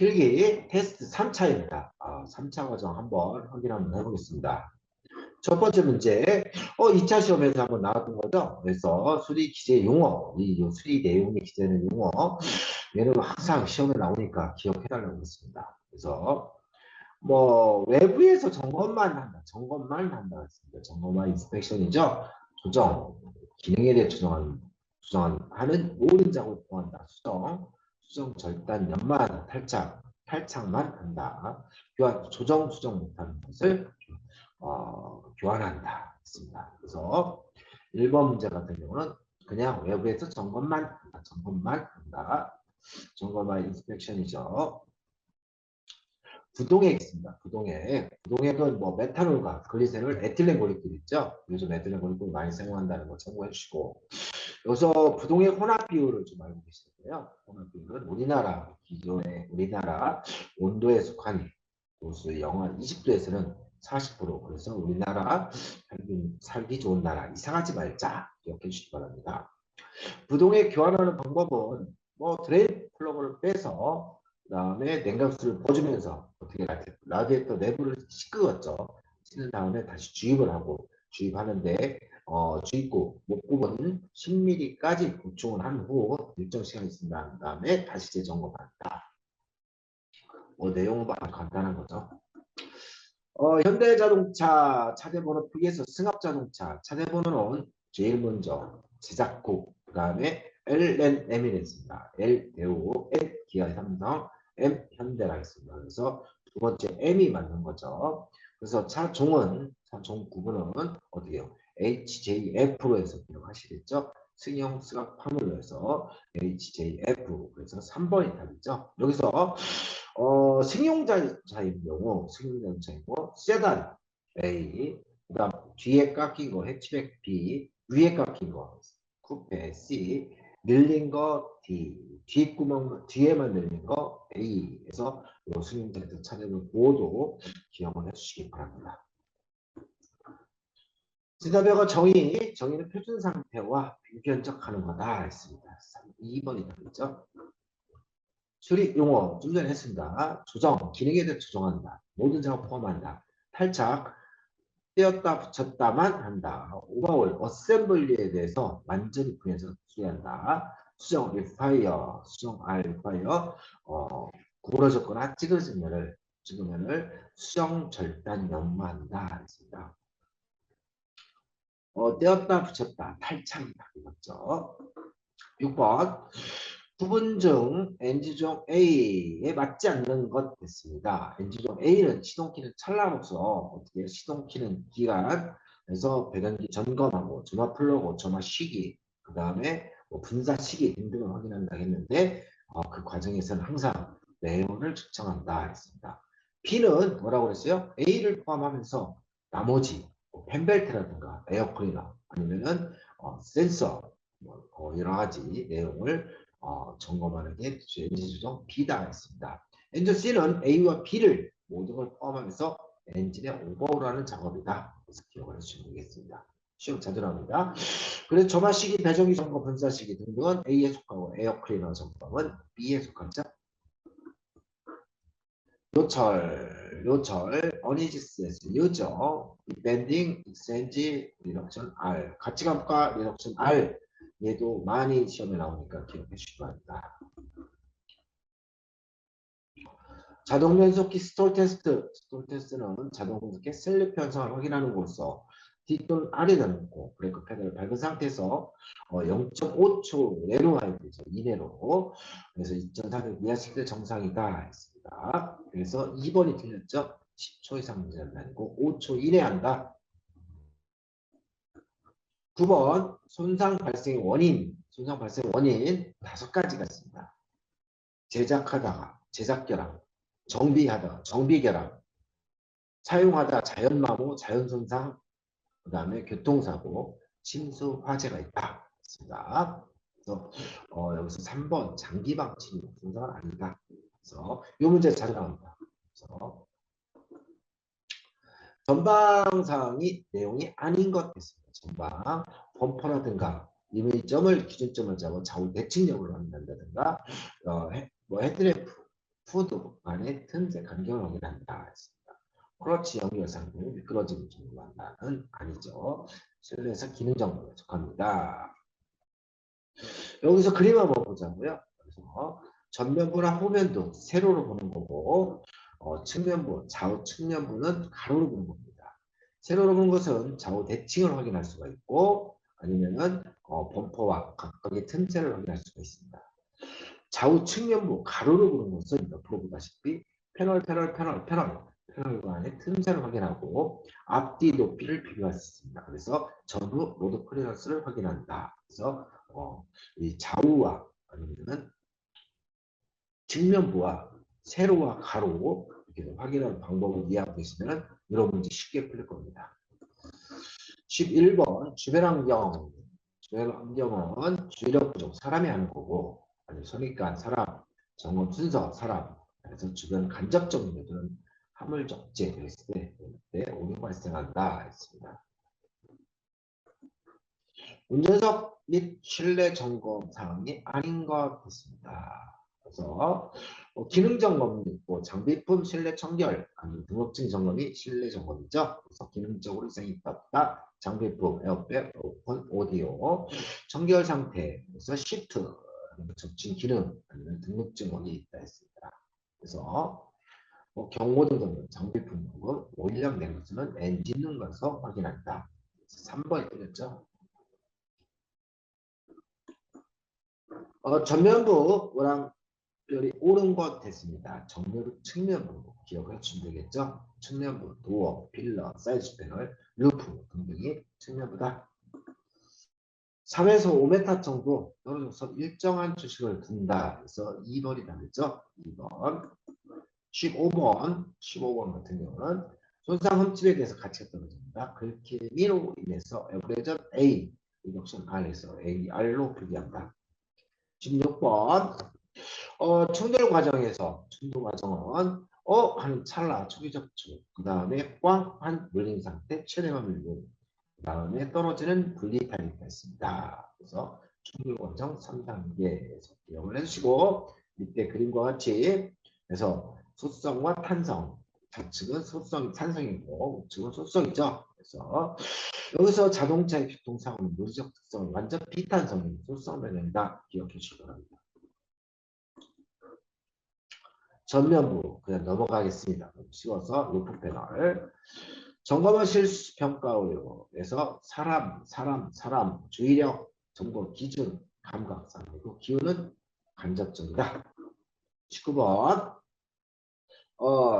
필기 테스트 3차입니다. 3차 과정 한번 확인 한번 해보겠습니다. 첫 번째 문제, 2차 시험에서 한번 나왔던 거죠. 그래서 수리 기재 용어, 이 수리 내용에 기재는 용어, 얘는 항상 시험에 나오니까 기억해달라고 했습니다. 그래서 뭐 외부에서 점검만 한다, 점검만 한다 했습니다. 점검만 인스펙션이죠. 조정, 기능에 대해 조정하는 모든 작업을 포함한다. 수정 절단, 연마하다, 탈착만 한다. 교환, 조정, 수정 못하는 것을 교환한다 했습니다. 그래서 1번 문제 같은 경우는 그냥 외부에서 점검만 한다. 점검만 인스펙션이죠. 부동액 있습니다. 부동액은 뭐 메탄올과 글리세롤, 에틸렌 글리콜 있죠. 요즘 에틸렌 글리콜 많이 사용한다는 거 참고해 주시고, 여기서 부동액 혼합 비율을 좀 알고 계시는데요. 혼합 비율은 기존의 우리나라 온도에 속한 도수 영하 20도에서는 40%. 그래서 우리나라 살기 좋은 나라, 이상하지 말자 기억해 주시기 바랍니다. 부동액 교환하는 방법은 뭐 드레인 플러그를 빼서 그다음에 냉각수를 퍼주면서 어떻게 라디에이터 내부를 씻었죠. 씻은 다음에 다시 주입하는데 주입구 목구멍은 10mm까지 보충을 한 후 일정 시간 있습니다. 한 다음에 다시 재점검한다. 내용은 아주 간단한 거죠. 현대자동차 차대번호 표기에서 승합자동차 차대번호는 제일 먼저 제작국, 그 다음에 L&M이 있습니다. L 대우, N 기아 삼성, M 현대가 있습니다. 그래서 두 번째 M이 맞는 거죠. 그래서 차종 구분은 어떻게 해요? HJF로 해서 기억하시겠죠? 승용 승합 화물로 해서 HJF, 그래서 3번이 답이죠. 여기서 승용자동차인 경우 세단 A, 그다음 뒤에 깎인 거 해치백 B, 위에 깎인 거 쿠페 C, 늘린 거 D, 뒷구멍 뒤에만 늘린 거 A에서 승용자들 차량을 모두 기억을 해주시기 바랍니다. 지나벽의 정의는 표준 상태와 비변적하는 거다 했습니다. 2번이 답이죠. 수리 용어 좀 전에 했습니다. 조정, 기능에 대해 조정한다. 모든 작업 포함한다. 탈착, 떼었다 붙였다만 한다. 오버홀, 어셈블리에 대해서 완전히 분해해서 수리한다. 수정, 수정, 구부러졌거나 찍으면을 수정, 절단, 연마한다. 했습니다. 떼었다 붙였다, 탈착이다. 이거죠. 6번. 구분 중 NG종 A에 맞지 않는 것 됐습니다. NG종 A는 시동키는 찰나로서 어떻게 시동키는 기관에서 배관기 점검하고 점화 플러그, 점화 시기, 그 다음에 분사 시기 등등을 확인한다 했는데 그 과정에서는 항상 내용을 측정한다 했습니다. B는 뭐라고 그랬어요? A를 포함하면서 나머지 펜벨트라든가 에어클리너 아니면은 센서 여러 가지 내용을 점검하는 게 엔진 조정 B다 했습니다. 엔진 C는 A와 B를 모든 걸 포함하면서 엔진의 오버홀하는 작업이다. 그래서 기억을 해주시면 되겠습니다. 시험 자주 나옵니다. 그래서 점화 시기, 배정기 점검, 분사 시기 등등은 A에 속하고 에어클리너 점검은 B에 속하죠. 요철, 어니지스에서 요죠, 밴딩, 익스체인지, 리덕션 R, 가치감과 리덕션 R, 얘도 많이 시험에 나오니까 기억해 주시기 바랍니다. 자동 변속기 스톨 테스트는 자동 변속기 슬립 현상을 확인하는 곳으로 D 또는 R에 넣고 브레이크 패드를 밟은 상태에서 0.5초 내로 해야 되죠. 이내로. 그래서 2.4를 미하시킬 때 정상이다 했습니다. 그래서 2번이 틀렸죠. 10초 이상 문제는 아니고 5초 이내 한다. 9번 손상 발생 원인 5가지가 있습니다. 제작하다가 제작 결함, 정비하다가 정비 결함, 사용하다 자연마모, 자연손상, 그 다음에 교통사고, 침수, 화재가 있다. 있습니다. 그래서 여기서 3번 장기방침 손상은 아니다. 그래서 이 문제 자주 나옵니다. 그래서 전방상이 내용이 아닌 것 됐습니다. 전방 범퍼라든가 임의점을 기준점을 잡아 좌우 대칭력을 확인한다든가 헤드램프 후드 간의 틈새 간격을 확인한다 했습니다. 크러치 연결상은 미끄러짐을 정도한다는 아니죠. 실내에서 기능 정보에 속합니다. 여기서 그림 한번 보자고요. 그래서 전면부나 후면도 세로로 보는 거고 측면부, 좌우 측면부는 가로로 보는 겁니다. 세로로 보는 것은 좌우 대칭을 확인할 수가 있고 아니면은 범퍼와 각각의 틈새를 확인할 수가 있습니다. 좌우 측면부 가로로 보는 것은 옆으로 보다시피 패널 간의 틈새를 확인하고 앞뒤 높이를 비교할 수 있습니다. 그래서 전후 로드 클리어런스를 확인한다. 그래서 이 좌우와 아니면 측면부와 세로와 가로 이렇게 확인하는 방법을 이해하고 계시면 이런 문제 쉽게 풀릴 겁니다. 11번 주변 환경. 주변 환경은 주의력 부족 사람이 하는 거고 아니 선입관 사람 점검 순서 사람 그래서 주변 간접적 요소는 화물적재 됐을 때 오류 발생한다 했습니다. 운전석 및 실내 점검 사항이 아닌 것 같습니다. 그래서 기능 점검이 있고 장비품 실내 청결 아니면 등록증 점검이 실내 점검이죠. 그래서 기능적으로 이상이 있다. 장비품 에어백, 오픈, 오디오, 청결 상태, 그래서 시트, 접진 기능 아니면 등록증 원이 있다 했습니다. 그래서 경고등 점검, 장비품 점검, 오일량 내리수는 엔진 능가서 확인한다. 3번이 틀렸죠. 전면부랑 별이 옳은 것 됐습니다. 정면부, 측면부 기억해 주시면 되겠죠. 측면부, 도어, 필러, 사이드 패널, 루프 등등이 측면부다. 3에서 5m 정도 떨어져서 일정한 주식을 둔다. 그래서 2번이 다르죠. 2번. 15번 같은 경우는 손상 흠집에 대해서 가치가 떨어집니다. 긁힘으로 인해서 에버레이전 A, 리덕션 R에서 AR로 표기한다. 16번 충돌 과정에서 충돌 과정은 하는 찰나 초기 접촉 그 다음에 꽝한 물린 상태 최대한 물림 그 다음에 떨어지는 분리타입이 있습니다. 그래서 충돌 과정 3단계에서 기억을 해주시고 밑에 그림과 같이 그래서 소성과 탄성 좌측은 소성 탄성이고 우측은 소성이죠. 그래서 여기서 자동차의 교통사고는 물리적 특성은 완전 비탄성인 소성 변형이다 기억해 주시기 바랍니다. 전면부 그냥 넘어가겠습니다. 씌워서 루프 패널 점검은 실수 평가에서 사람 주의력 정보 기준 감각상 그리고 기호는 간접적이다. 19번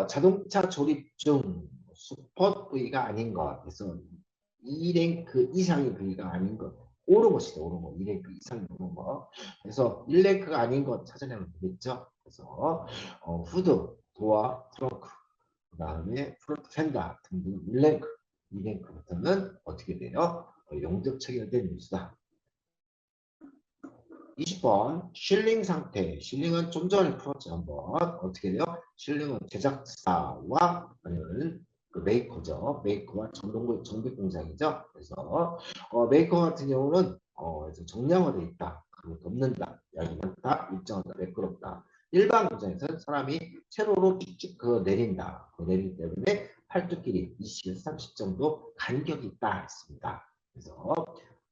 자동차 조립 중 수퍼 부위가 아닌 것 그래서 2랭크 이상의 부위가 아닌 것 옳은 것이다. 옳은 거 2랭크 이상이 옳은 거 그래서 1랭크가 아닌 것 찾아내면 되겠죠. 그래서 후드, 도어, 트렁크 그 다음에 프론트 펜더 등등 1랭크 2랭크부터는 어떻게 돼요? 용접 체결된 뉴스다. 20번 실링 상태. 실링은 좀 전에 풀었죠. 한번 어떻게 돼요? 실링은 제작사와 아니면 그 메이커죠. 메이커와 정비 공장이죠. 그래서 메이커 같은 경우는 정량화되어 있다. 덮는다. 양이 많다. 일정하다. 매끄럽다. 일반 공장에서는 사람이 세로로 쭉쭉 내린다. 내리기 때문에 팔뚝끼리 20에서 30 정도 간격이 있다 했습니다. 그래서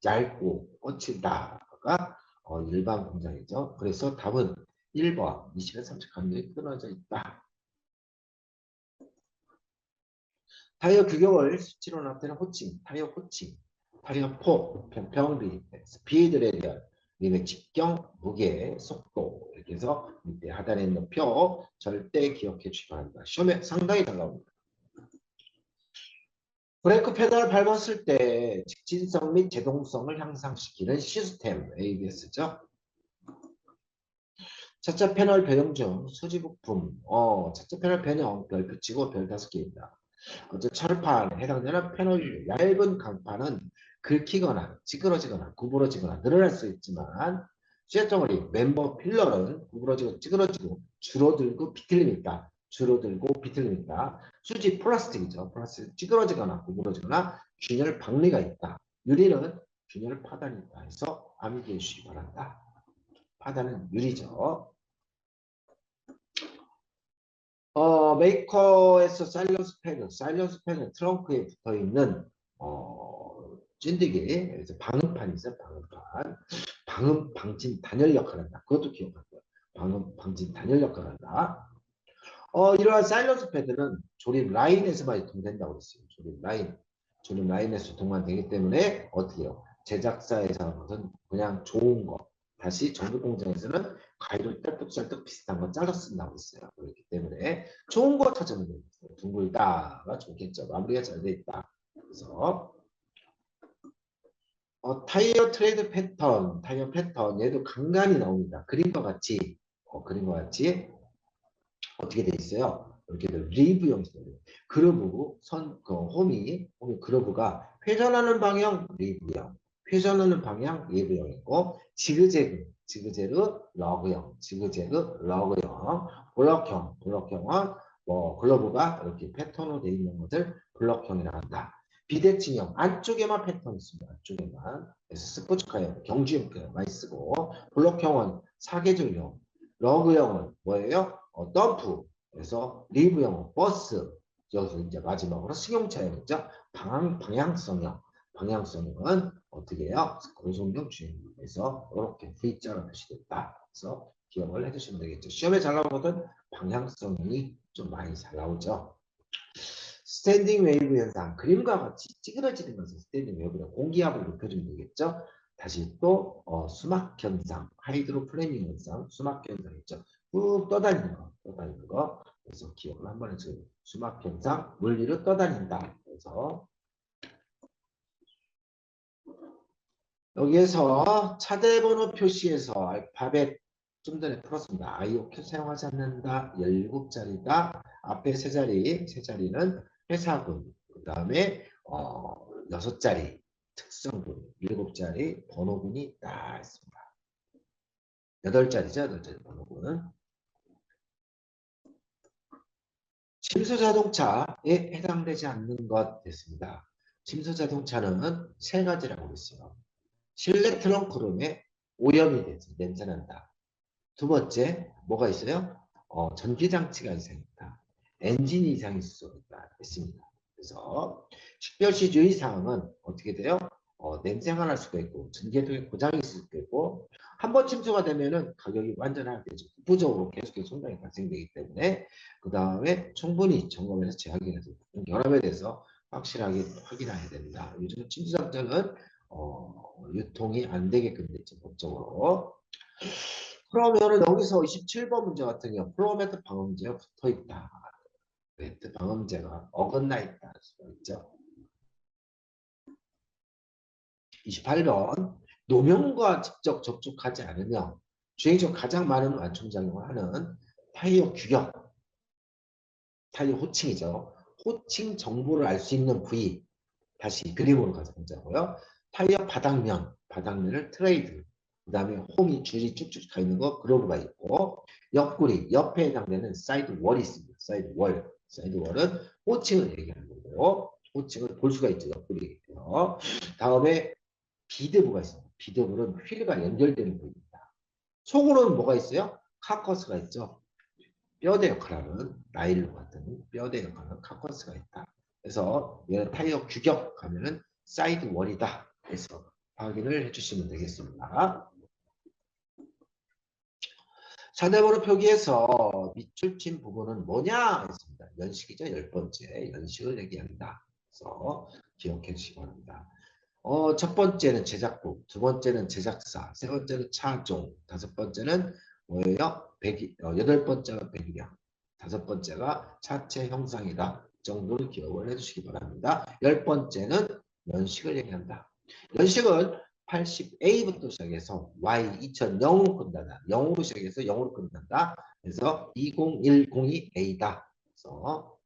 얇고 뻗친다가 일반 공장이죠. 그래서 답은 1번 20에서 30 간격이 끊어져 있다. 타이어 규격을 수치로 나타내는 호칭, 타이어 호칭, 타이어 폭, 평평비, 스피드 레디얼, 리의 직경, 무게, 속도 이렇게 해서 밑에 하단에 있는 표 절대 기억해 주시기 바랍니다. 시험에 상당히 잘 나옵니다. 브레이크 페달을 밟았을 때 직진성 및 제동성을 향상시키는 시스템 ABS죠. 차체 패널 변형 중 소지 부품 차체 패널 변형 별 붙이고 별 5개입니다. 철판 해당되는 패널 얇은 강판은 긁히거나 찌그러지거나 구부러지거나 늘어날 수 있지만 쇳덩어리 멤버 필러는 구부러지고 찌그러지고 줄어들고 비틀립니다. 줄어들고 비틀립니다. 수지 플라스틱이죠. 플라스틱 찌그러지거나 구부러지거나 균열 박리가 있다. 유리는 균열 파단이 있다 해서 암기해 주시기 바랍니다. 파단은 유리죠. 메이커에서 사일런스 팬은 트렁크에 붙어 있는 찐득이, 그래서 방음판이 있어요. 방진 단열 역할을 한다. 그것도 기억하고요. 방진 단열 역할을 한다. 이러한 사일런스 패드는 조립 라인에서만 유통된다고 그랬어요. 조립 라인에서 유통만 되기 때문에 어떻게 해요? 제작사에서는 그냥 좋은 거, 다시 정규 공장에서는 가위로 딸떡살떡 비슷한 거 잘라 쓴다고 했어요. 그렇기 때문에 좋은 거 찾으면 돼요. 둥글다가 좋겠죠. 마무리가 잘 돼 있다. 그래서 타이어 트레이드 패턴, 얘도 간간히 나옵니다. 그림과 같이 어떻게 돼 있어요? 이렇게 리브 형식으로 그루브 홈이 그루브가 회전하는 방향 리브형, 회전하는 방향 리브형이고 지그재그 러그형, 블럭형은 뭐 글러브가 이렇게 패턴으로 되어 있는 것을 블럭형이라고 한다. 비대칭형 안쪽에만 패턴 있습니다. 안쪽에만. 그래서 스포츠카형, 경주형 많이 쓰고, 블럭형은 사계절형, 러그형은 뭐예요? 덤프. 그래서 리브형, 버스. 여기서 이제 마지막으로 승용차형이죠. 방향성은 어떻게 해요? 고속력 주행에서 이렇게 V자로 표시됐다. 그래서 기억을 해주시면 되겠죠. 시험에 잘 나오거든 방향성이 좀 많이 잘 나오죠. 스탠딩 웨이브 현상, 그림과 같이 찌그러지는 것은 스탠딩 웨이브로 공기압을 높여주면 되겠죠. 다시 또 수막 현상, 하이드로플래닝 현상, 수막 현상 있죠. 쭉 떠다니는 거. 그래서 기억을 한번 해줘요. 수막 현상, 물리로 떠다닌다. 그래서 여기에서 차대번호 표시에서 알파벳 좀 전에 풀었습니다. IOQ 사용하지 않는다. 17자리다. 앞에 세 자리는 회사군. 그 다음에 6자리 특성군, 7자리 번호군이 딱 있습니다. 8자리죠. 8자리 번호군. 침수자동차에 해당되지 않는 것 됐습니다. 침수자동차는 세 가지라고 했어요. 실내 트렁크룸에 오염이 돼서 냄새난다. 두 번째, 뭐가 있어요? 전기장치가 이상했다. 엔진 이상이 있을 수 있다. 했습니다. 그래서 식별시 주의사항은 어떻게 돼요? 냄새가 날 수가 있고, 전기hệ 고장이 있을 수도 있고, 한 번 침수가 되면은 가격이 완전 하락되죠. 부부적으로 계속해서 손상이 발생되기 때문에, 그 다음에 충분히 점검해서 재확인해서 결함에 대해서 확실하게 확인해야 됩니다. 요즘 침수장치는 유통이 안 되게끔 됐죠. 법적으로. 그러면은 여기서 27번 문제 같은 경우 플로매트 방음제가 붙어 있다. 매트 방음제가 어긋나 있다. 수가 있죠. 28번 노면과 직접 접촉하지 않으며 주행 중 가장 많은 완충작용을 하는 타이어 규격, 타이어 호칭이죠. 호칭 정보를 알 수 있는 부위, 다시 그림으로 가져보자고요. 타이어 바닥면을 트레이드, 그 다음에 홈이 줄이 쭉쭉 가 있는 거 그로브가 있고, 옆구리, 옆에 해당되는 사이드 월이 있습니다. 사이드 월은 호칭을 얘기하는 거고요. 호칭을 볼 수가 있죠. 옆구리. 다음에 비드부가 있습니다. 비드부는 휠과 연결되는 부위입니다. 속으로는 뭐가 있어요? 카커스가 있죠. 뼈대 역할하는 나일론 같은 뼈대 역할하는 카커스가 있다. 그래서 얘 타이어 규격 하면은 사이드 월이다. 그래서 확인을 해주시면 되겠습니다. 사대번호 표기에서 밑줄친 부분은 뭐냐 했습니다. 연식이죠. 10번째 연식을 얘기한다. 그래서 기억해 주시기 바랍니다. 첫 번째는 제작국, 두 번째는 제작사, 세 번째는 차종, 다섯 번째는 뭐예요? 여덟 번째가 배기량, 다섯 번째가 차체 형상이다. 정도를 기억을 해주시기 바랍니다. 10번째는 연식을 얘기한다. 연식은 80A부터 시작해서 Y 2000으로 끝난다. 0으로 시작해서 0으로 끝난다. 그래서 20102A다. 그래서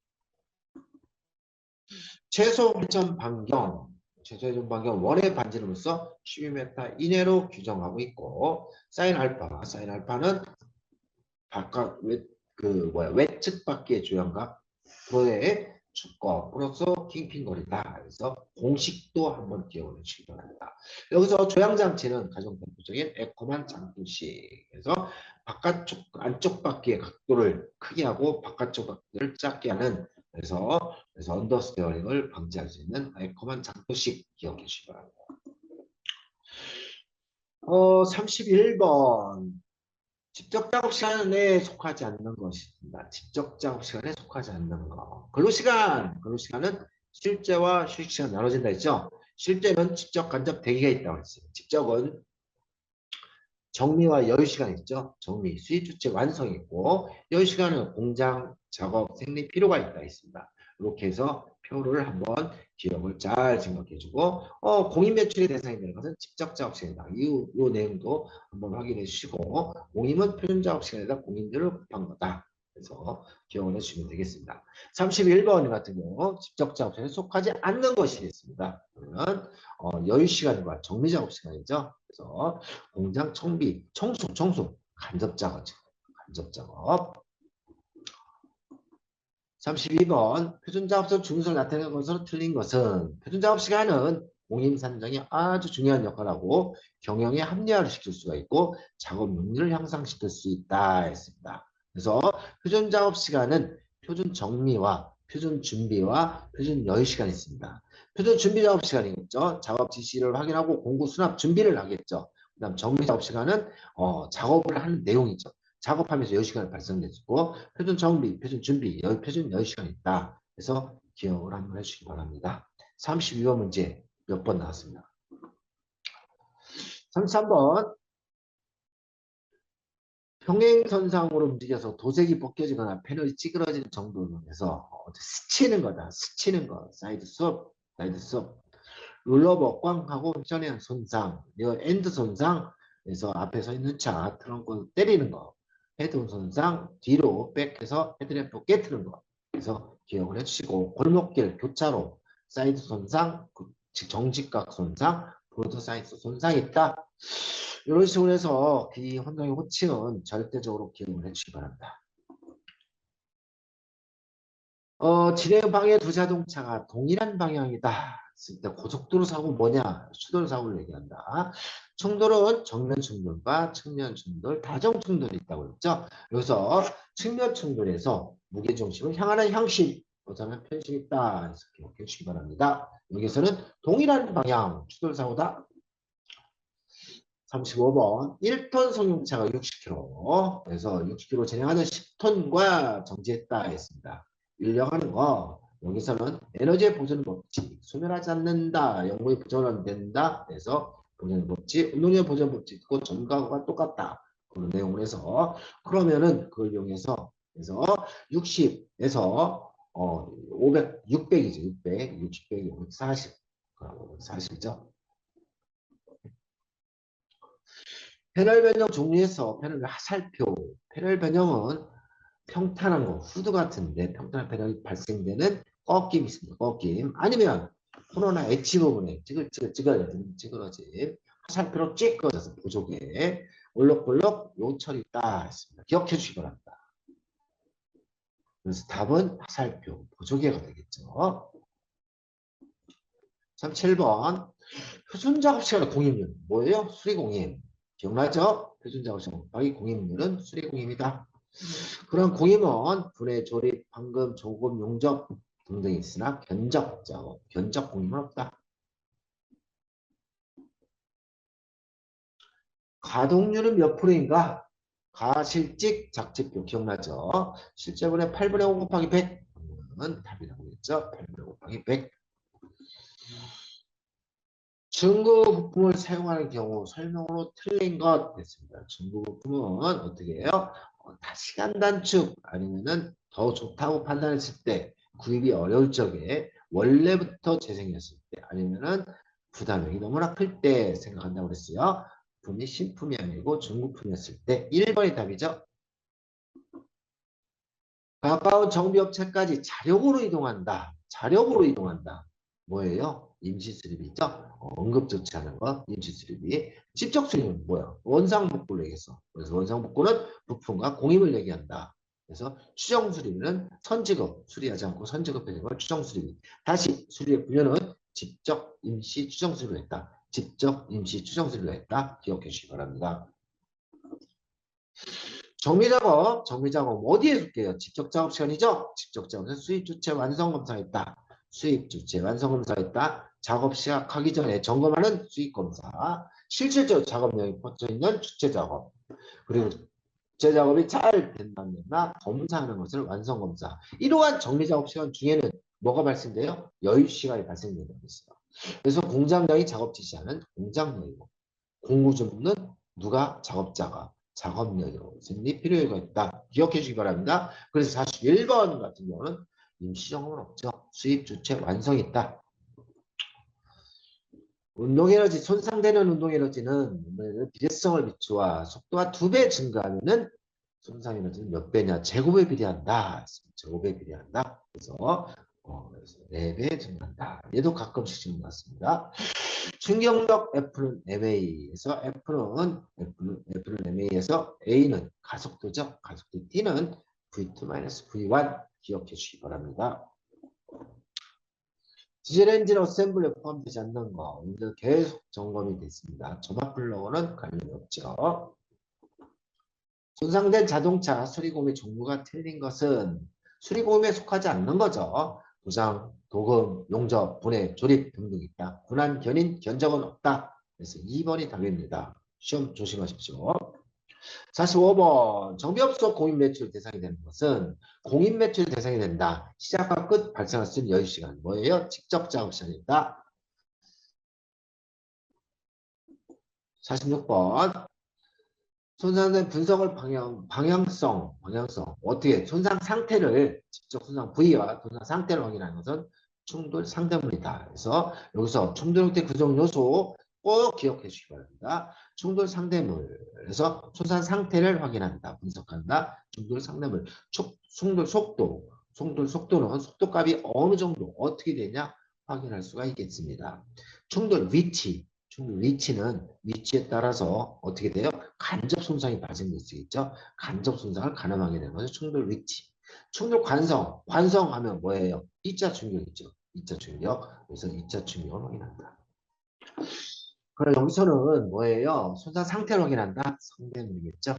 최소 회전 반경 원의 반지름으로서 12m 이내로 규정하고 있고, 사인 알파는 바깥 외측 밖의 조형과 도의 주거 플러스 킹핑거리다. 그래서 공식도 한번 기억을 해주시기 바랍니다. 여기서 조향장치는 가장 대표적인 에코만 장도식. 그래서 바깥쪽 안쪽 바퀴의 각도를 크게 하고 바깥쪽 바퀴를 작게 하는 그래서 언더스테어링을 방지할 수 있는 에코만 장도식 기억해 주시기 바랍니다. 31번. 직접 작업 시간에 속하지 않는 것입니다. 직접 작업 시간에 속하지 않는 거. 근로시간은 실제와 휴식시간 나눠진다 했죠. 실제는 직접 간접 대기가 있다고 했어요. 직접은 정리와 여유시간 있죠. 정리, 수입주체 완성이 있고 여유시간은 공장, 작업, 생리 필요가 있다 했습니다. 이렇게 해서 표를 한번 기억을 잘 생각해주고 공인 매출의 대상이 되는 것은 직접 작업 시간이다. 이 내용도 한번 확인해 주시고 공임은 표준 작업 시간에다 공인들을 곱한 거다. 그래서 기억을 해주시면 되겠습니다. 31번 같은 경우 직접 작업 시간에 속하지 않는 것이겠습니다. 그러면 여유 시간과 정리 작업 시간이죠. 그래서 공장 청비, 청소, 간접 작업이죠. 간접 작업. 32번 표준 작업소 중소를 나타내는 것으로 틀린 것은 표준 작업 시간은 공임 산정이 아주 중요한 역할을 하고 경영에 합리화를 시킬 수가 있고 작업 능률을 향상시킬 수 있다 했습니다. 그래서 표준 작업 시간은 표준 정리와 표준 준비와 표준 여유 시간이 있습니다. 표준 준비 작업 시간이겠죠. 작업 지시를 확인하고 공구 수납 준비를 하겠죠. 그다음 정리 작업 시간은 작업을 하는 내용이죠. 작업하면서 여유 시간이 발생되고 표준 정비, 표준 준비, 표준 여유 시간이 있다. 그래서 기억을 한번 해주시기 바랍니다. 32번 문제 몇 번 나왔습니다. 33번 평행선상으로 움직여서 도색이 벗겨지거나 패널이 찌그러지는 정도로 해서 스치는 거다. 스치는 거. 사이드 수업. 룰러버 꽝하고 전에 손상, 엔드 손상, 그래서 앞에 서 있는 차 트렁크 때리는 거, 헤드 손상, 뒤로 백해서 헤드램프 깨트는 거. 그래서 기억을 해주시고 골목길, 교차로, 사이드 손상, 정직각 손상, 브로드 사이드 손상이 있다. 이런 식으로 해서 이 혼동의 호칭은 절대적으로 기억을 해주시기 바랍니다. 진행 방향의 두 자동차가 동일한 방향이다. 고속도로 사고 뭐냐? 수도로 사고를 얘기한다. 충돌은 정면 충돌과 측면 충돌, 다정 충돌이 있다고 했죠. 여기서 측면 충돌에서 무게중심을 향하는 향심, 보자면 편심이 있다. 그래서 기억해 주시기 바랍니다. 여기서는 동일한 방향, 추돌 사고다. 35번 1톤 승용차가 60km 그래서 60km 진행하는 10톤과 정지했다 했습니다. 인력하는 거 여기서는 에너지 보존 법칙 소멸하지 않는다. 영구히 보존은 된다. 그래서 보존 법칙 운동력 보존 법칙과 전과가 똑같다. 그런 내용을 해서 그러면은 그걸 이용해서 그래서 60에서 500, 600이죠. 600, 60, 640, 40이죠. 패널 변형 종류에서 패널 하살표, 패널 변형은 평탄한 거, 후드 같은데 평탄한 패널이 발생되는 꺾임이 있습니다. 꺾임. 아니면 코너나 엣지 부분에 찌그러짐, 하살표로 찌그러져서 부족해. 올록볼록 요철이 있다 했습니다. 기억해 주시기 바랍니다. 그래서 답은 하살표, 부족해가 되겠죠. 37번 표준 작업 시간의 공임률 뭐예요? 수리공임. 기억나죠? 표준 작업 시간 곱하기 공임률은 수리공임이다. 그런 공임은 분해, 조립, 방금, 조금, 용접 등등이 있으나 견적 작업, 견적 공임은 없다. 가동률은 몇 프로인가? 가실직 작직표 기억나죠? 실제분의 8분의 5 곱하기 100은 답이라고 했죠? 8분의 5 곱하기 100. 중고 부품을 사용하는 경우 설명으로 틀린 것 됐습니다. 중고 부품은 어떻게 해요? 시간 단축 아니면은 더 좋다고 판단했을 때 구입이 어려울 적에 원래부터 재생했을 때 아니면은 부담이 너무나 클 때 생각한다고 그랬어요. 부품이 신품이 아니고 중고품이었을 때 1번이 답이죠. 가까운 정비업체까지 자력으로 이동한다. 자력으로 이동한다. 뭐예요? 임시수리비죠. 응급조치하는 거, 임시수리비. 직접수리는 뭐야? 원상복구를 얘기했어. 그래서 원상복구는 부품과 공임을 얘기한다. 그래서 추정 수리비는 선지급 수리하지 않고 선지급 해준 걸 추정 수리비. 다시 수리의 분류는 직접 임시 추정 수리로 했다. 직접 임시 추정 수리로 했다. 기억해 주시기 바랍니다. 정비 작업 어디에 줄게요? 직접 작업 시간이죠? 직접 작업은 수입 주체 완성 검사했다. 수입 주체 완성 검사했다. 작업 시작하기 전에 점검하는 수입 검사. 실질적으로 작업 내용이 퍼져 있는 주체 작업. 그리고 주체 작업이 잘 된다면 검사하는 것을 완성 검사. 이러한 정비 작업 시간 중에는 뭐가 발생돼요? 여유 시간이 발생되는 것이죠. 그래서 공장장이 작업 지시하는 공장장이고 공구주는 누가 작업자가 작업력으로 승리 필요가 있다. 기억해 주시기 바랍니다. 그래서 41번 같은 경우는 임시점검은 없죠. 수입 주체 완성이 있다. 운동에너지 손상되는 운동에너지는 비례성을 비추어 속도가 2배 증가하면은 손상에너지는 몇 배냐? 제곱에 비례한다. 제곱에 비례한다. 그래서 4배 증가한다. 얘도 가끔씩 질문 났습니다. 충격력 F는 MA에서 F는 MA에서 A는 가속도죠. 가속도 T는 V2-V1 기억해 주시기 바랍니다. 디젤 엔진 어셈블리에 포함되지 않는 거 오늘 계속 점검이 됐습니다. 조막 플러그는 관련이 없죠. 손상된 자동차 수리공의 종류가 틀린 것은 수리공에 속하지 않는 거죠. 도장, 도금, 용접, 분해, 조립 등등 있다. 분한, 견인, 견적은 없다. 그래서 2번이 답입니다. 시험 조심하십시오. 45번 정비업소 공인 매출 대상이 되는 것은 공인 매출 대상이 된다. 시작과 끝 발생할 수 있는 여유시간 뭐예요? 직접 작업 시간이다. 46번 손상된 분석을 방향성 어떻게 손상 상태를 직접 손상 부위와 손상 상태를 확인하는 것은 충돌 상대물이다. 그래서 여기서 충돌 형태 구성 요소 꼭 기억해 주시기 바랍니다. 충돌 상대물에서 손상 상태를 확인한다. 분석한다. 충돌 상대물 충돌 속도는 속도값이 어느 정도 어떻게 되냐 확인할 수가 있겠습니다. 충돌 위치는 위치에 따라서 어떻게 돼요? 간접 손상이 발생될 수 있죠. 간접 손상을 가늠하게 되는 것은 충돌 위치. 충돌 관성하면 뭐예요? 2차 충격이죠. 2차 충격. 그래서 2차 충격을 확인한다. 그럼 여기서는 뭐예요? 손상 상태를 확인한다. 상대물이겠죠.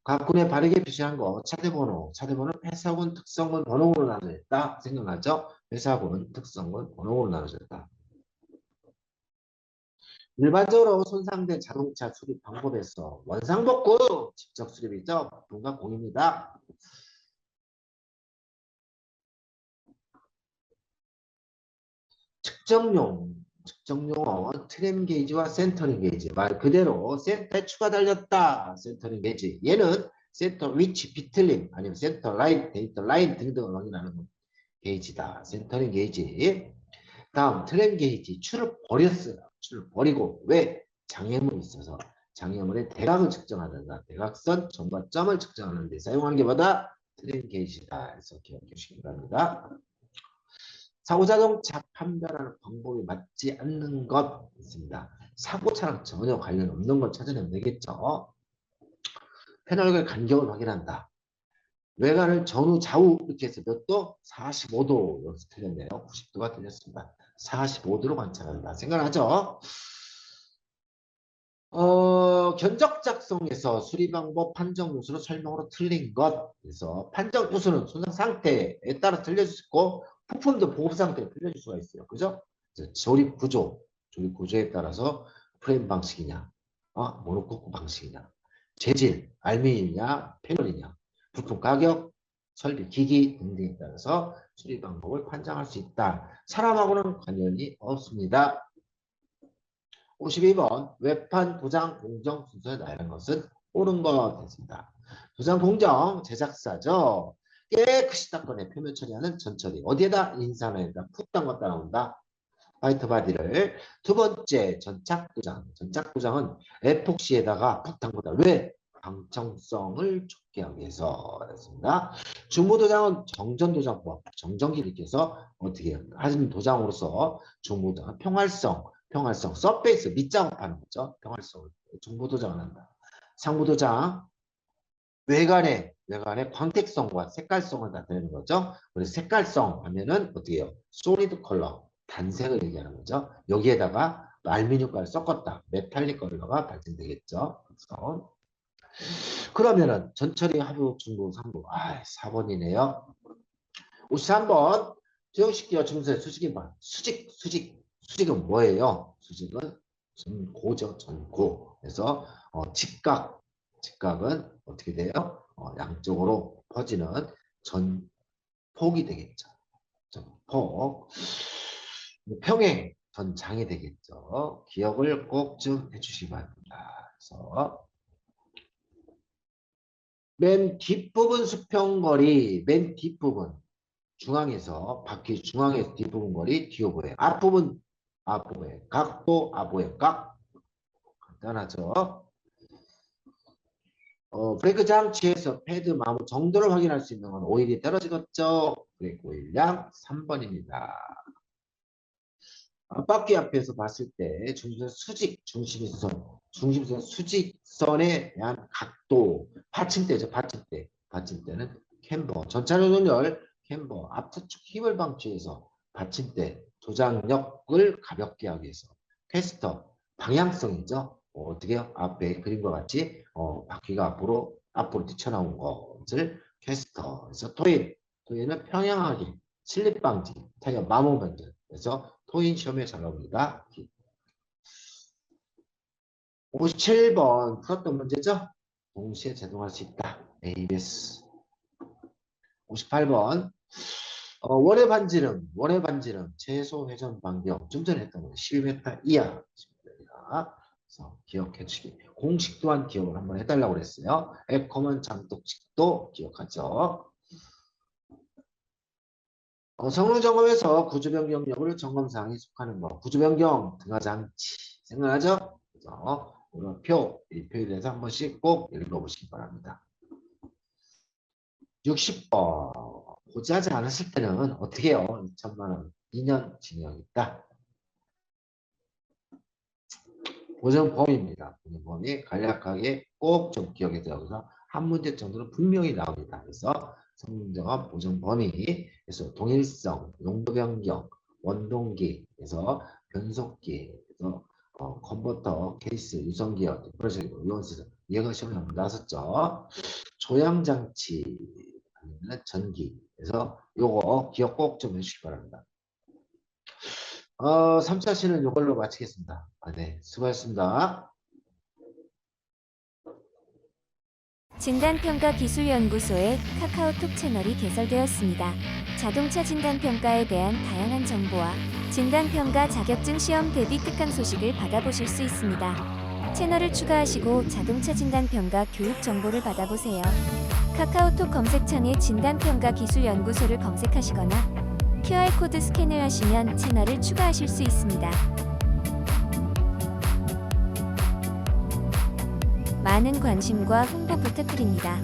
각 군에 바르게 표시한 거 차대번호 회사군 특성군 번호로 나눠졌다. 생각나죠? 회사군 특성군 번호로 나눠졌다. 일반적으로 손상된 자동차 수립 방법에서 원상복구 직접 수립이죠. 분과 공입니다. 측정용은 트램 게이지와 센터링 게이지 말 그대로 센터에 추가 달렸다. 센터링 게이지 얘는 센터 위치 비틀림 아니면 센터 라인 데이터 라인 등등을 확인하는 게이지다. 센터링 게이지. 다음 트램 게이지 추를 버렸어요. 추를 버리고 왜? 장애물이 있어서 장애물의 대각을 측정하는다. 대각선 점과점을 측정하는 데 사용하는 게 뭐다? 트램 게이지다. 그래서 기억해 주시기 바랍니다. 사고자동차 판별하는 방법이 맞지 않는 것 있습니다. 사고차랑 전혀 관련 없는 걸 찾아내면 되겠죠. 패널의 간격을 확인한다. 외관을 전후 좌우 이렇게 해서 몇 도? 45도 여기서 틀렸네요. 90도가 틀렸습니다. 45도로 관찰한다. 생각나죠? 견적 작성에서 수리 방법 판정 요소로 설명으로 틀린 것. 그래서 판정 요소는 손상 상태에 따라 틀려질 수 있고 부품도 보급 상태에 틀려질 수가 있어요. 그죠? 조립 구조에 따라서 프레임 방식이냐, 모노코크 방식이냐, 재질, 알루미늄이냐, 패널이냐, 부품 가격, 설비, 기기 등등에 따라서 수리 방법을 판정할 수 있다. 사람하고는 관련이 없습니다. 52번 외판 도장 공정 순서에 나열한 것은 옳은 것 됐습니다. 도장 공정 제작사죠. 깨끗이 닦아내 표면 처리하는 전처리. 어디에다? 인산에다 푹 담갔다 나온다. 화이트 바디를. 두 번째 전착 도장. 전착 도장은 에폭시에다가 푹 담그다. 왜? 방청성을 좋게 하기 위해서 그렇습니다. 중부 도장은 정전 도장법, 정전기를 이렇게해서 어떻게 하는 도장으로서 중부 도장 평활성, 서페이스 밑작업하는 거죠. 평활성을 중부 도장을 한다. 상부 도장 외관의 광택성과 색깔성을 나타내는 거죠. 그래서 색깔성 하면은 어떻게 해요? 솔리드 컬러, 단색을 얘기하는 거죠. 여기에다가 알루미늄가를 섞었다. 메탈릭 컬러가 발생되겠죠. 그래서 그러면은 전처리 하부, 중부, 상부. 4번이네요. 53번. 조형식기와 점수의 수직인 반. 수직은 뭐예요? 수직은 전고죠. 전고. 그래서 직각은 어떻게 돼요? 양쪽으로 퍼지는 전폭이 되겠죠. 전폭. 평행 전장이 되겠죠. 기억을 꼭 좀 해주시기 바랍니다. 그래서 맨 뒷부분 수평거리, 맨 뒷부분 중앙에서 바퀴 중앙에서 뒷부분 거리 뒤오브에 앞부분에 각도 앞부분에 각 간단하죠. 브레이크 장치에서 패드 마모 정도를 확인할 수 있는 건 오일이 떨어지겠죠. 브레이크 오일량 3번입니다. 앞바퀴 앞에서 봤을 때 중심선 수직선에 대한 각도 받침대죠. 받침대는 캠버 전차력 연열 캠버 앞트축 힘을 방치해서 받침대 조작력을 가볍게 하기 위해서 퀘스터 방향성이죠. 어떻게 해요? 앞에 그림과 같이 바퀴가 앞으로 뛰쳐나온 것을 퀘스터. 그래서 토인은 평행하게 슬립 방지 타이어 마모 변전. 그래서 토인 시험에 잘 나옵니다. 57번 풀었던 문제죠? 동시에 제동할 수 있다. ABS. 58번 원의 반지름 최소 회전 반경 좀 전에 했던 거 12m 이하. 그래서 기억해 주시기. 공식 또한 기억을 한번 해달라고 그랬어요. 에커먼 장독식도 기억하죠. 성능 점검에서 구조 변경 여부를 점검사항에 속하는 거. 구조 변경 등하장치 생각나죠? 그래서 이런 이 표에 대해서 한 번씩 꼭 읽어보시기 바랍니다. 60번 고지하지 않았을 때는 어떻게 해요? 2천만 원 2년 징역이 있다. 보정 범위입니다. 보정 범위 간략하게 꼭 좀 기억해 두세요. 그래서 한 문제 정도는 분명히 나옵니다. 그래서 성능정화 보정 범위, 그래서 동일성, 용도 변경, 원동기, 그래서 변속기, 그래서 컨버터, 케이스, 유성기어, 프로젝트, 이온시스, 얘가 시험에 한번 나왔었죠. 조향장치, 아니면 전기. 그래서 요거 기억 꼭 좀 해주시기 바랍니다. 3차 시는 이걸로 마치겠습니다. 네, 수고하셨습니다. 진단평가기술연구소의 카카오톡 채널이 개설되었습니다. 자동차 진단평가에 대한 다양한 정보와 진단평가 자격증 시험 대비 특강 소식을 받아보실 수 있습니다. 채널을 추가하시고 자동차 진단평가 교육 정보를 받아보세요. 카카오톡 검색창에 진단평가기술연구소를 검색하시거나 QR코드 스캔을 하시면 채널을 추가하실 수 있습니다. 많은 관심과 홍보 부탁드립니다.